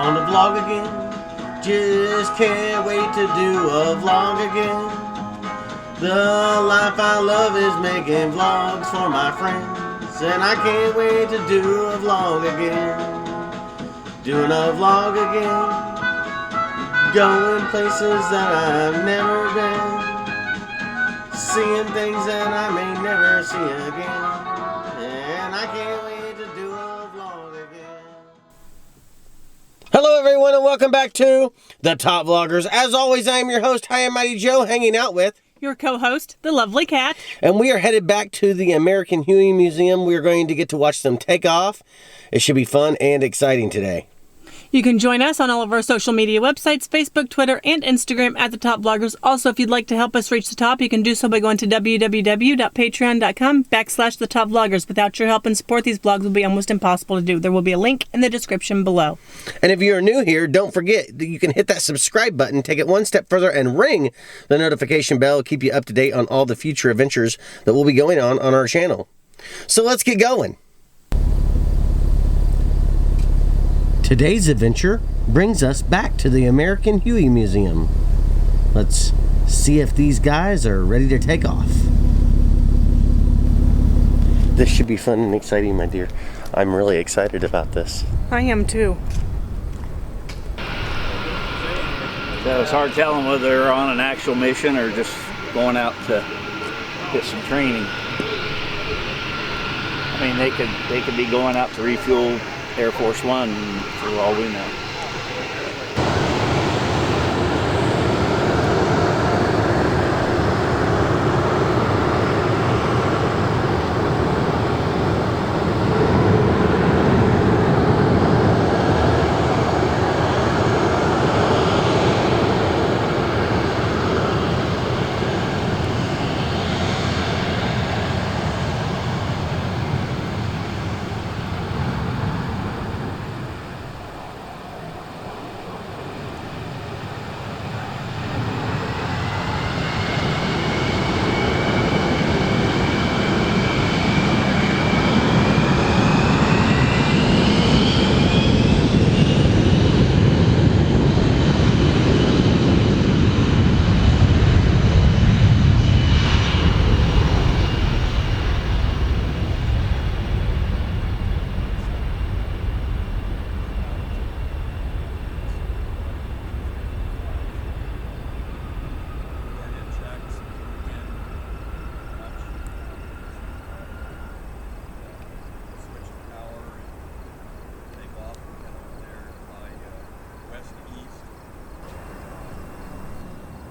on the vlog again. Just can't wait to do a vlog again. The life I love is making vlogs for my friends, and I can't wait to do a vlog again. Doing a vlog again. Going places that I've never been. Seeing things that I may never see again. And I can't wait to do a vlog again. Hello everyone and welcome back to The Top Vloggers. As always, I am your host, High and Mighty Joe, hanging out with your co-host, the lovely Cat. And we are headed back to the American Huey Museum. We are going to get to watch them take off. It should be fun and exciting today. You can join us on all of our social media websites, Facebook, Twitter, and Instagram at The Top Vloggers. Also, if you'd like to help us reach the top, you can do so by going to www.patreon.com/The Top Vloggers. Without your help and support, these vlogs will be almost impossible to do. There will be a link in the description below. And if you're new here, don't forget that you can hit that subscribe button, take it one step further, and ring the notification bell. Keep you up to date on all the future adventures that will be going on our channel. So let's get going. Today's adventure brings us back to the American Huey Museum. Let's see if these guys are ready to take off. This should be fun and exciting, my dear. I'm really excited about this. I am too. So it's hard telling whether they're on an actual mission or just going out to get some training. I mean, they could be going out to refuel Air Force One for all we know.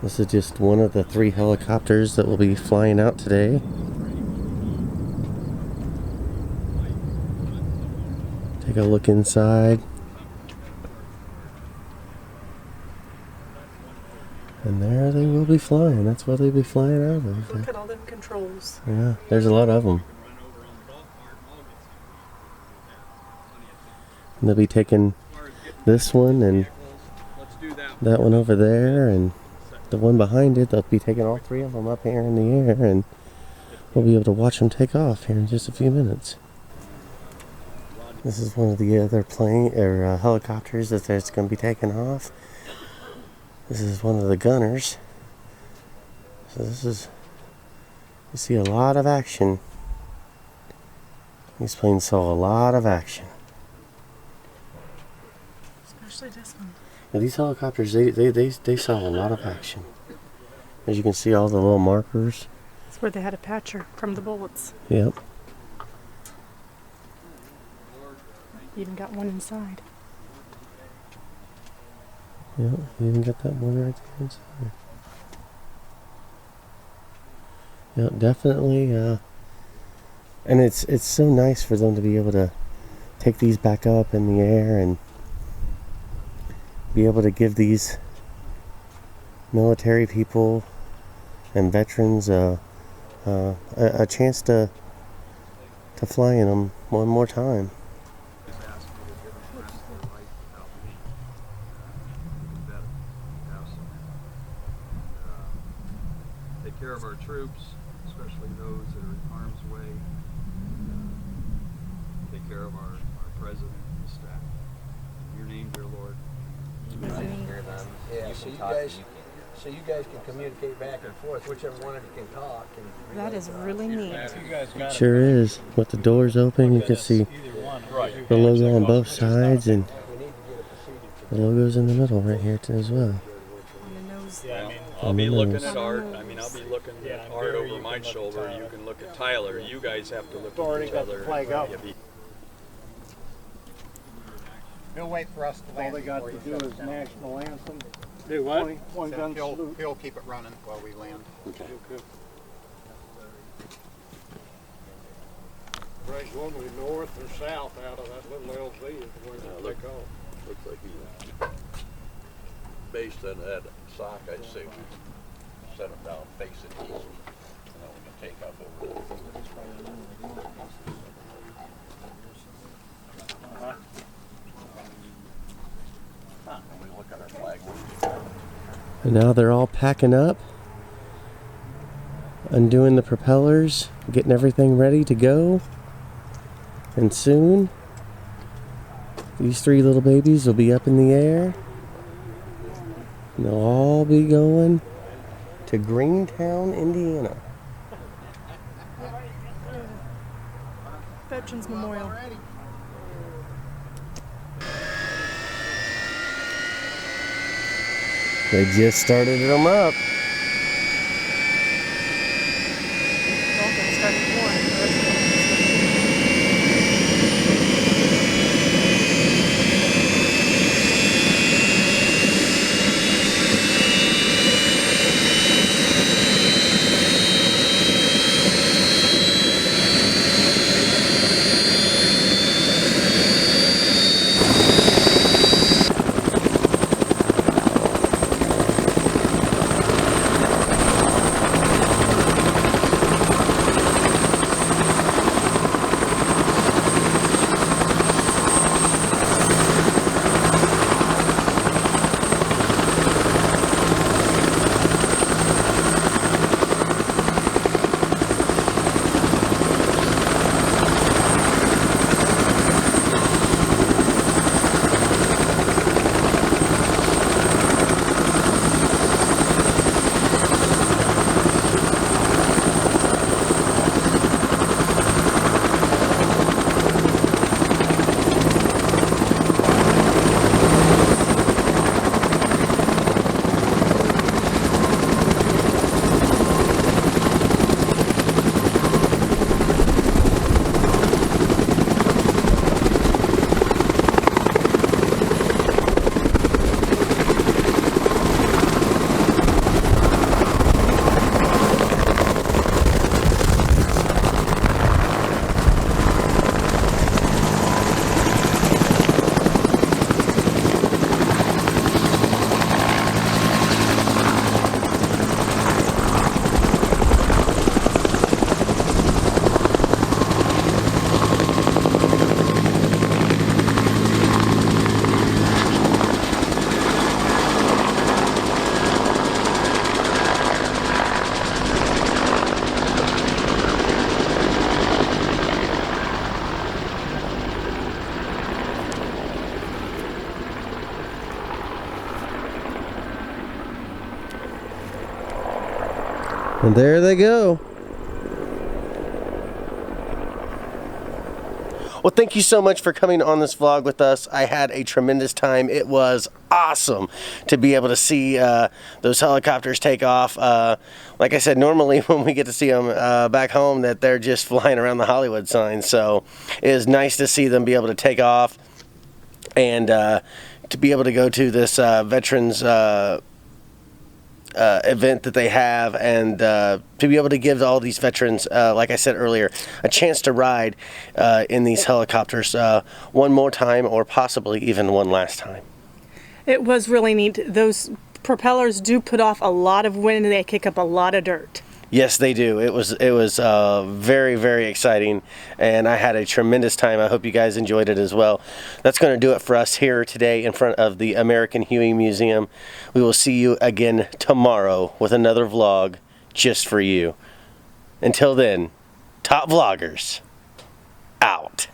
This is just one of the 3 helicopters that will be flying out today. Take a look inside. And there they will be flying. That's what they'll be flying out of. Look at all them controls. Yeah, there's a lot of them. And they'll be taking this one and that one over there and the one behind it. They'll be taking all 3 of them up here in the air, and we'll be able to watch them take off here in just a few minutes. This is one of the other helicopters that's going to be taking off. This is one of the gunners. So this is, you see a lot of action. These planes saw a lot of action. Especially this one. Now these helicopters, they saw a lot of action. As you can see, all the little markers. That's where they had a patcher from the bullets. Yep. Even got one inside. Yep, you even got that one right there inside. Yep, definitely. And it's so nice for them to be able to take these back up in the air and be able to give these military people and veterans a chance to fly in them one more time. Take care of our troops, especially those that are in harm's way. Take care of our president and his staff. In your name, dear Lord. Yeah, so you guys can communicate back and forth, whichever one of you can talk. And That is really neat. Sure is. With the doors open, you can see the logo on both sides and the logo's in the middle right here too as well. Yeah, I mean, I'll be looking at art. I mean, I'll be looking at art over my shoulder. You can look at Tyler. You guys have to look at each other. He'll wait for us to land. All they got to do is national anthem. Do what? One gun salute. He'll keep it running while we land. Okay. Right, normally north or south out of that little LZ is where they take off. Looks like he based on that sock, I'd say we set him down facing east. And then we can take off over there. When we look at our flag. And now they're all packing up, undoing the propellers, getting everything ready to go. And soon, these three little babies will be up in the air. And they'll all be going to Greentown, Indiana. Veterans Memorial. They just started them up. And there they go. Well, thank you so much for coming on this vlog with us. I had a tremendous time. It was awesome to be able to see those helicopters take off. Like I said, normally when we get to see them back home, that they're just flying around the Hollywood sign. So it is nice to see them be able to take off and to be able to go to this veterans event that they have, and to be able to give all these veterans, like I said earlier, a chance to ride in these helicopters one more time, or possibly even one last time. It was really neat. Those propellers do put off a lot of wind and they kick up a lot of dirt. Yes, they do. It was very, very exciting, and I had a tremendous time. I hope you guys enjoyed it as well. That's going to do it for us here today in front of the American Huey Museum. We will see you again tomorrow with another vlog just for you. Until then, Top Vloggers, out.